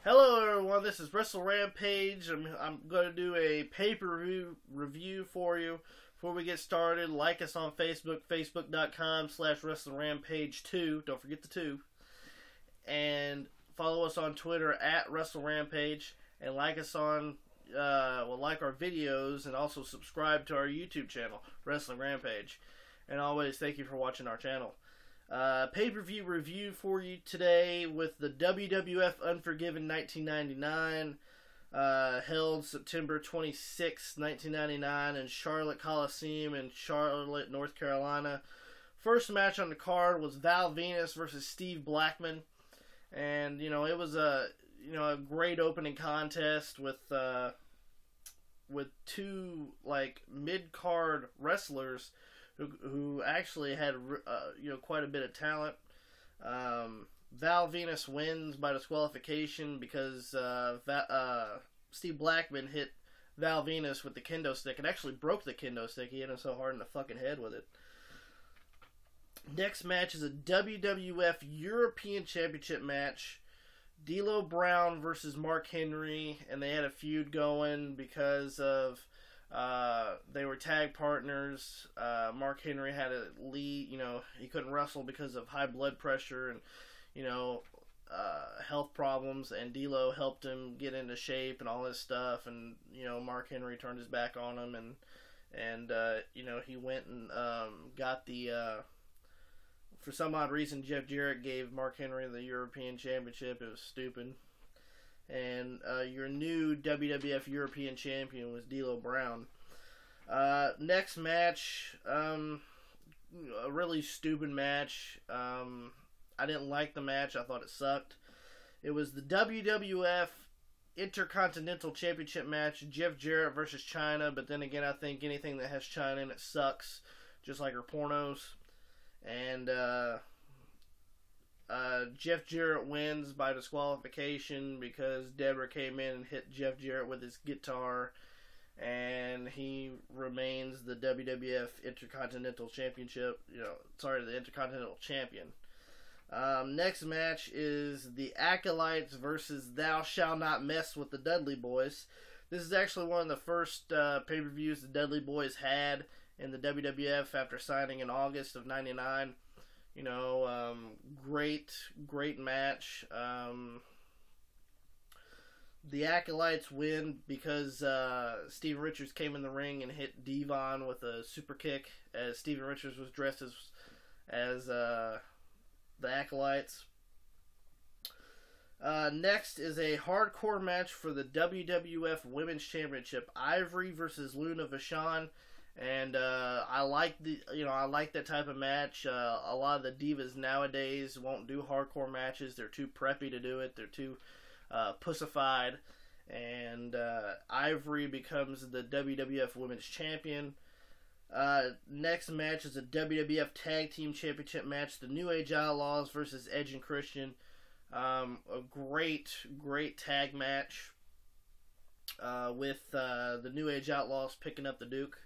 Hello everyone, this is Wrestle Rampage. I'm going to do a pay-per-view review for you. Before we get started, like us on Facebook, facebook.com/WrestlingRampage2. Don't forget the 2. And follow us on Twitter at WrestleRampage. And like us on, like our videos and also subscribe to our YouTube channel, Wrestling Rampage. And always, thank you for watching our channel. Pay-per-view review for you today with the WWF Unforgiven 1999, held September 26, 1999 in Charlotte Coliseum in Charlotte, North Carolina. First match on the card was Val Venus versus Steve Blackman, and it was a great opening contest with two mid-card wrestlers who actually had quite a bit of talent. Val Venus wins by disqualification because Steve Blackman hit Val Venus with the kendo stick and actually broke the kendo stick. He hit him so hard in the fucking head with it. Next match is a WWF European Championship match. D'Lo Brown versus Mark Henry, and they had a feud going because of they were tag partners. Mark Henry had a lead, he couldn't wrestle because of high blood pressure and, health problems, and D'Lo helped him get into shape and all this stuff, and, Mark Henry turned his back on him, and he went and, got the, for some odd reason, Jeff Jarrett gave Mark Henry the European Championship. It was stupid. And your new WWF European Champion was D'Lo Brown. Next match, a really stupid match. I didn't like the match. I thought it sucked. It was the WWF Intercontinental Championship match, Jeff Jarrett versus Chyna. But then again, I think anything that has Chyna in it sucks, just like her pornos. And Jeff Jarrett wins by disqualification because Deborah came in and hit Jeff Jarrett with his guitar, and he remains the WWF Intercontinental Championship, the Intercontinental Champion. Next match is the Acolytes versus Thou Shall Not Mess with the Dudley Boys. This is actually one of the first pay-per-views the Dudley Boys had in the WWF after signing in August of '99. Great match. The Acolytes win because Steven Richards came in the ring and hit Devon with a super kick, as Steven Richards was dressed as the Acolytes. Next is a hardcore match for the WWF Women's Championship, Ivory versus Luna Vachon. And I like that type of match. A lot of the divas nowadays won't do hardcore matches. They're too preppy to do it. They're too pussified. And Ivory becomes the WWF Women's Champion. Next match is a WWF Tag Team Championship match. The New Age Outlaws versus Edge and Christian. A great tag match with the New Age Outlaws picking up the Duke.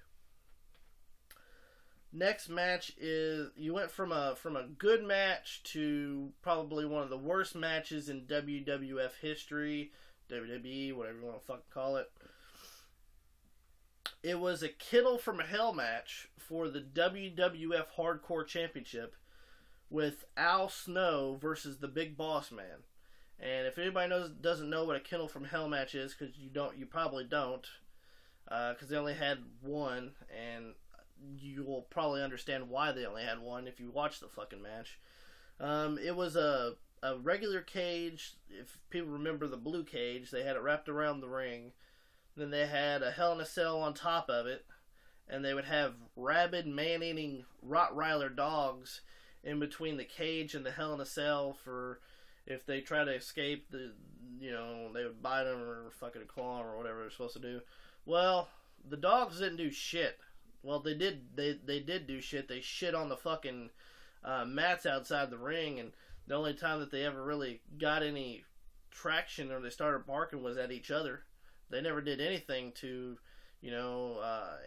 Next match is, you went from a good match to probably one of the worst matches in WWF history, WWE, whatever you want to fucking call it. It was a Kittle from Hell match for the WWF Hardcore Championship with Al Snow versus the Big Boss Man. And if anybody doesn't know what a Kittle from Hell match is, because you probably don't, because they only had one, and you will probably understand why they only had one if you watch the fucking match. It was a regular cage. If people remember the blue cage, they had it wrapped around the ring. Then they had a Hell in a Cell on top of it, and they would have rabid, man-eating Rottweiler dogs in between the cage and the Hell in a Cell for if they try to escape, they would bite them or fucking claw them or whatever they're supposed to do. Well, the dogs didn't do shit. Well, they did do shit. They shit on the fucking mats outside the ring, and the only time that they ever really got any traction or they started barking was at each other. They never did anything to,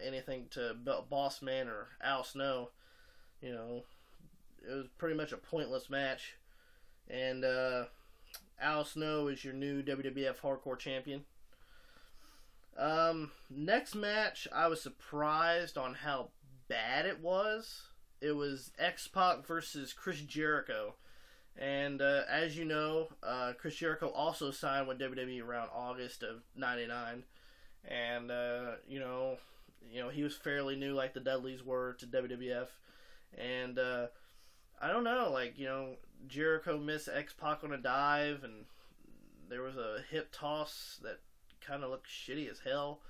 anything to Boss Man or Al Snow. It was pretty much a pointless match. And Al Snow is your new WWF Hardcore Champion. Next match, I was surprised on how bad it was. It was X-Pac versus Chris Jericho. And as you know, Chris Jericho also signed with WWE around August of '99. And, he was fairly new like the Dudleys were to WWF. And, I don't know, Jericho missed X-Pac on a dive, and there was a hip toss that kind of looked shitty as hell.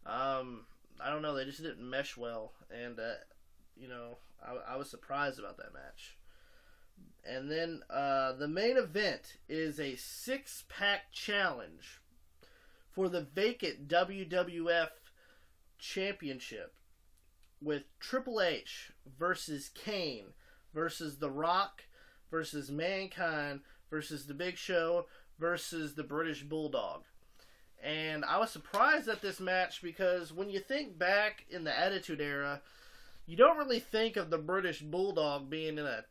I don't know, they just didn't mesh well, and I was surprised about that match. And then the main event is a 6-pack challenge for the vacant WWF Championship with Triple H versus Kane versus The Rock versus Mankind versus The Big Show versus the British Bulldog. And I was surprised at this match because when you think back in the Attitude Era, you don't really think of the British Bulldog being in a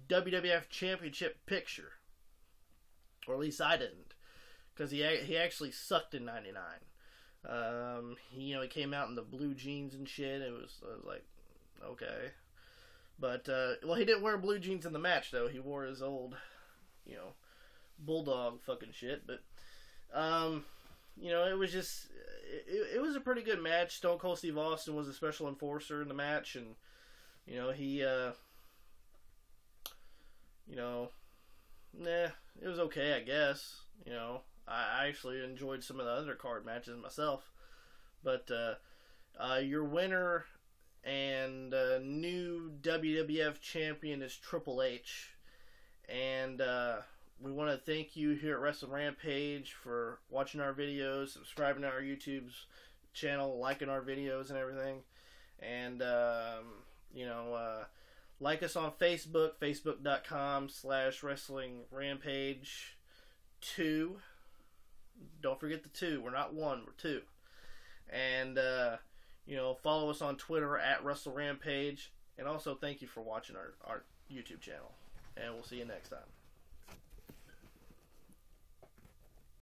WWF Championship picture. Or at least I didn't. Because he actually sucked in '99. He came out in the blue jeans and shit. I was like, okay. But, he didn't wear blue jeans in the match, though. He wore his old, Bulldog fucking shit. But, it was just, it was a pretty good match. Stone Cold Steve Austin was a special enforcer in the match, and, he, it was okay, I guess. I actually enjoyed some of the undercard matches myself. But, your winner and new WWF champion is Triple H. And, we want to thank you here at Wrestling Rampage for watching our videos, subscribing to our YouTube channel, liking our videos and everything. And, like us on Facebook, facebook.com/WrestlingRampage2. Don't forget the 2. We're not 1, we're 2. And, follow us on Twitter at WrestleRampage. And also thank you for watching our YouTube channel. And we'll see you next time.